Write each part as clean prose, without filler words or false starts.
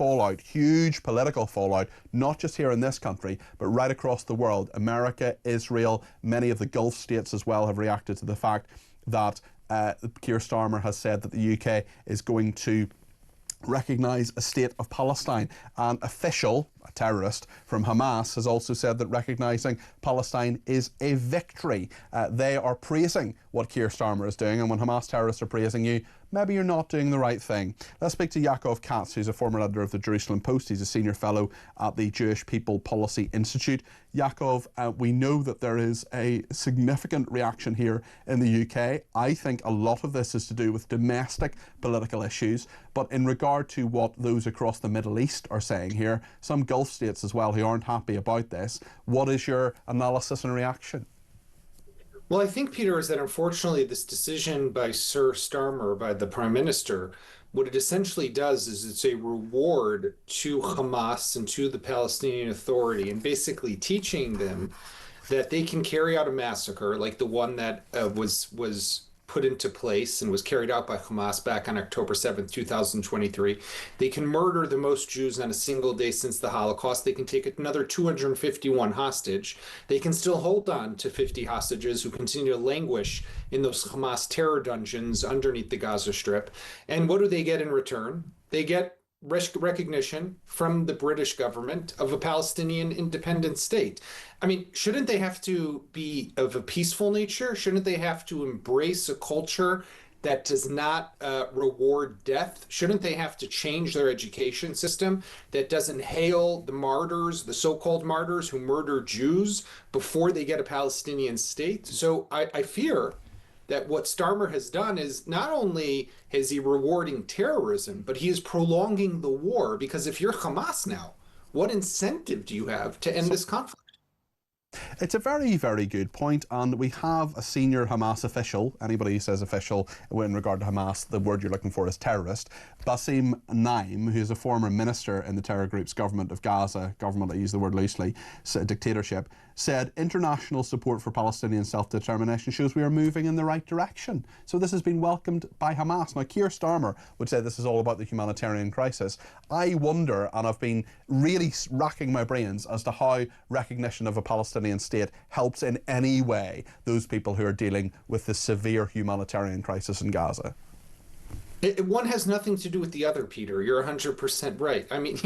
fallout, huge political fallout, not just here in this country, but right across the world. America, Israel, many of the Gulf states as well have reacted to the fact that Keir Starmer has said that the UK is going to recognise a state of Palestine. An official, a terrorist from Hamas, has also said that recognising Palestine is a victory. They are praising what Keir Starmer is doing, and when Hamas terrorists are praising you, maybe you're not doing the right thing. Let's speak to Yaakov Katz, who's a former editor of the Jerusalem Post. He's a senior fellow at the Jewish People Policy Institute. Yaakov, we know that there is a significant reaction here in the UK. I think a lot of this is to do with domestic political issues, but in regard to what those across the Middle East are saying here, some Gulf states as well who aren't happy about this, what is your analysis and reaction? Well, I think, Peter, is that unfortunately this decision by Sir Starmer, by the Prime Minister, what it essentially does is it's a reward to Hamas and to the Palestinian Authority, and basically teaching them that they can carry out a massacre like the one that was put into place and was carried out by Hamas back on October 7th, 2023. They can murder the most Jews on a single day since the Holocaust. They can take another 251 hostage. They can still hold on to 50 hostages who continue to languish in those Hamas terror dungeons underneath the Gaza Strip. And what do they get in return? They get recognition from the British government of a Palestinian independent state. I mean, shouldn't they have to be of a peaceful nature? Shouldn't they have to embrace a culture that does not reward death? Shouldn't they have to change their education system that doesn't hail the martyrs, the so-called martyrs who murder Jews before they get a Palestinian state? So I fear that what Starmer has done is not only is he rewarding terrorism, but he is prolonging the war, because if you're Hamas now, what incentive do you have to end this conflict? It's a very, very good point, and we have a senior Hamas official. Anybody who says official in regard to Hamas, the word you're looking for is terrorist. Bassem Naim, who's a former minister in the terror group's government of Gaza, government, I use the word loosely, dictatorship, said international support for Palestinian self-determination shows we are moving in the right direction. So this has been welcomed by Hamas. Now, Keir Starmer would say this is all about the humanitarian crisis. I wonder, and I've been really racking my brains as to how recognition of a Palestinian state helps in any way those people who are dealing with the severe humanitarian crisis in Gaza. One has nothing to do with the other, Peter. You're 100% right. I mean,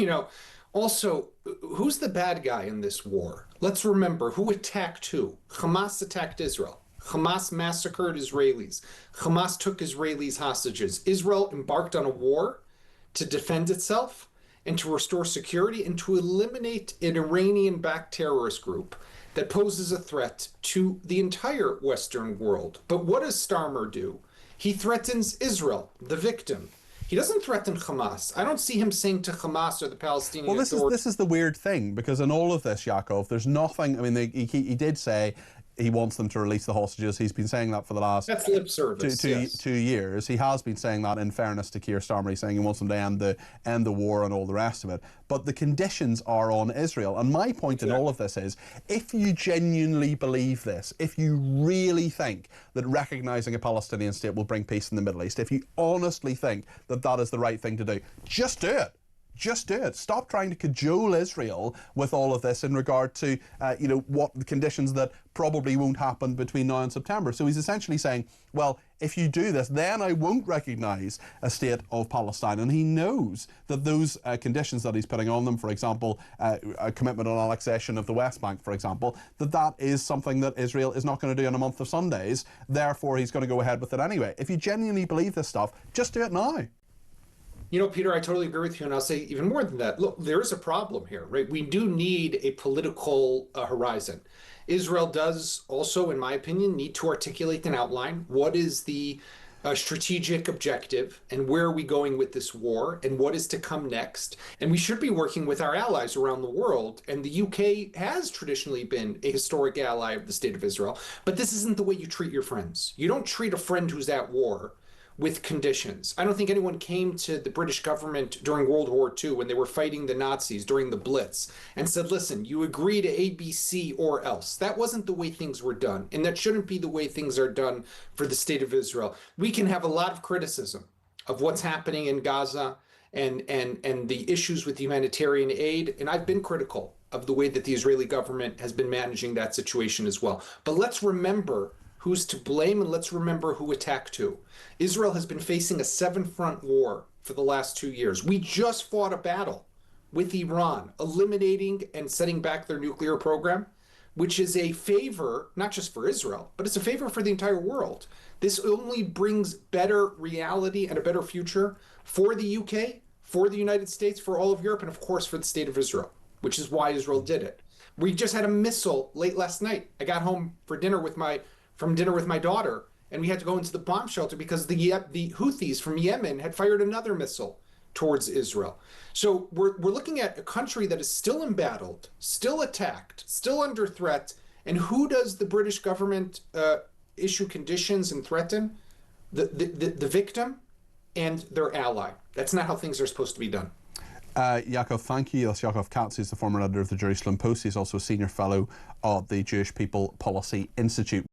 also, who's the bad guy in this war? Let's remember who attacked who. Hamas attacked Israel. Hamas massacred Israelis. Hamas took Israelis hostages. Israel embarked on a war to defend itself and to restore security and to eliminate an Iranian-backed terrorist group that poses a threat to the entire Western world. But what does Starmer do? He threatens Israel, the victim. He doesn't threaten Hamas. I don't see him saying to Hamas or the Palestinian Authority. Well, this is the weird thing, because in all of this, Yaakov, there's nothing. I mean, he did say he wants them to release the hostages. He's been saying that for the last That's lip service, two years. He has been saying that, in fairness to Keir Starmer. He's saying he wants them to end the war and all the rest of it. But the conditions are on Israel. And my point in all of this is, if you genuinely believe this, if you really think that recognising a Palestinian state will bring peace in the Middle East, if you honestly think that that is the right thing to do, just do it. Just do it. Stop trying to cajole Israel with all of this in regard to, what the conditions that probably won't happen between now and September. So he's essentially saying, well, if you do this, then I won't recognise a state of Palestine. And he knows that those conditions that he's putting on them, for example, a commitment on annexation of the West Bank, for example, that is something that Israel is not going to do in a month of Sundays. Therefore, he's going to go ahead with it anyway. If you genuinely believe this stuff, just do it now. Peter, I totally agree with you, and I'll say even more than that. Look, there is a problem here, right? We do need a political horizon. Israel does also, in my opinion, need to articulate an outline. What is the strategic objective, and where are we going with this war, and what is to come next? And we should be working with our allies around the world, and the UK has traditionally been a historic ally of the State of Israel, but this isn't the way you treat your friends. You don't treat a friend who's at war with conditions. I don't think anyone came to the British government during World War II when they were fighting the Nazis during the Blitz and said, listen, you agree to A, B, C, or else. That wasn't the way things were done, and that shouldn't be the way things are done for the State of Israel. We can have a lot of criticism of what's happening in Gaza and the issues with humanitarian aid. And I've been critical of the way that the Israeli government has been managing that situation as well. But let's remember who's to blame, and let's remember who attacked who. Israel has been facing a seven-front war for the last 2 years. We just fought a battle with Iran, eliminating and setting back their nuclear program, which is a favor, not just for Israel, but it's a favor for the entire world. This only brings better reality and a better future for the UK, for the United States, for all of Europe, and of course for the state of Israel, which is why Israel did it. We just had a missile late last night. I got home from dinner with my daughter, and we had to go into the bomb shelter because the Houthis from Yemen had fired another missile towards Israel. So we're looking at a country that is still embattled, still attacked, still under threat. And who does the British government issue conditions and threaten? The victim and their ally. That's not how things are supposed to be done. Yaakov, thank you. That's Yaakov Katz, who's the former editor of the Jerusalem Post. He's also a senior fellow of the Jewish People Policy Institute.